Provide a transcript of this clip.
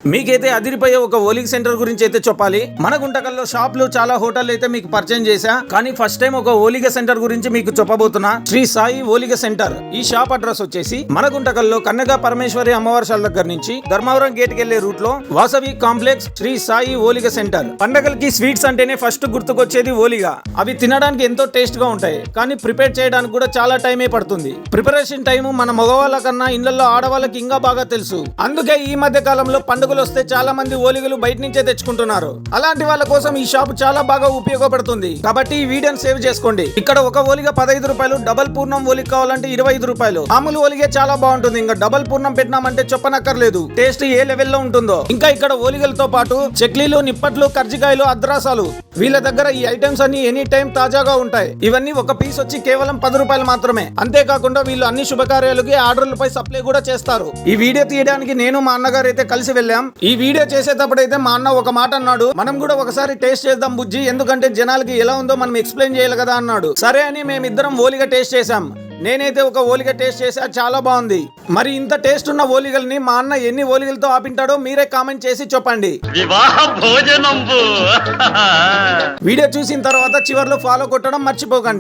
మీకైతే అదిరిపోయే ఒక ఓలిగ సెంటర్ గురించి అయితే చెప్పాలి. మన గుంటకల్లో షాప్లు చాలా హోటల్ అయితే మీకు పరిచయం చేశా, కానీ ఫస్ట్ టైం ఒక ఓలిగ సెంటర్ గురించి మీకు చెప్పబోతున్నా. శ్రీ సాయి ఓలిగ సెంటర్. ఈ షాప్ అడ్రస్ వచ్చేసి మన గుంటకల్లో కన్యగా పరమేశ్వరి అమ్మవారి దగ్గర నుంచి ధర్మవరం గేట్ కెళ్లే రూట్ లో వాసవి కాంప్లెక్స్ శ్రీ సాయి ఓలిగ సెంటర్. పండగలకి స్వీట్స్ అంటేనే ఫస్ట్ గుర్తుకొచ్చేది ఓలిగ. అవి తినడానికి ఎంతో టేస్ట్ గా ఉంటాయి, కానీ ప్రిపేర్ చేయడానికి కూడా చాలా టైమే పడుతుంది. ప్రిపరేషన్ టైం మన మగవాళ్ళ కన్నా ఇళ్లలో ఆడవాళ్ళకి ఇంకా బాగా తెలుసు. అందుకే ఈ మధ్య కాలంలో పండుగలు వస్తే చాలా మంది ఓలిగలు బయట నుంచే తెచ్చుకుంటున్నారు. అలాంటి వాళ్ళ కోసం ఈ షాప్ చాలా బాగా ఉపయోగపడుతుంది. కాబట్టి ఈ వీడియోని సేవ్ చేసుకోండి. ఇక్కడ ఒక ఓలిగ 15 రూపాయలు, డబల్ పూర్ణం ఓలిగ కావాలంటే 25 రూపాయలు. మామూలు ఓలిగే చాలా బాగుంటుంది, ఇంకా డబల్ పూర్ణం పెట్టినామంటే చెప్పనక్కర్లేదు టేస్ట్ ఏ లెవెల్లో ఉంటుందో. ఇంకా ఇక్కడ ఓలిగలతో పాటు చెక్లీలు, నిప్పట్లు, కర్జికాయలు, అద్రాసాలు, వీళ్ళ దగ్గర ఈ ఐటమ్స్ అన్ని ఎనీ టైం తాజాగా ఉంటాయి. ఇవన్నీ ఒక పీస్ వచ్చి కేవలం 10 రూపాయలు మాత్రమే. అంతేకాకుండా వీళ్ళు అన్ని శుభకార్యాలకి ఆర్డర్లపై సప్లై కూడా చేస్తారు. ఈ వీడియో తీయడానికి నేను మా అన్నగారు అయితే కలిసి వెళ్ళాం. ఈ వీడియో చేసేటప్పుడు అయితే మా అన్న ఒక మాట అన్నాడు, మనం కూడా ఒకసారి టేస్ట్ చేద్దాం బుజ్జి, ఎందుకంటే జనాలకి ఎలా ఉందో మనం ఎక్స్ప్లెయిన్ చేయాలి కదా అన్నాడు. సరే అని మేమిద్దరం ఓలిగ టేస్ట్ చేసాం. నేనైతే ఒక ఓలిగ టేస్ట్ చేసా, చాలా బాగుంది. మరి ఇంత టేస్ట్ ఉన్న ఓలిగల్ని మా అన్న ఎన్ని ఓలిగలతో ఆపింటాడో మీరే కామెంట్ చేసి చెప్పండి. వీడియో చూసిన తర్వాత చివర్లో ఫాలో కొట్టడం మర్చిపోకండి.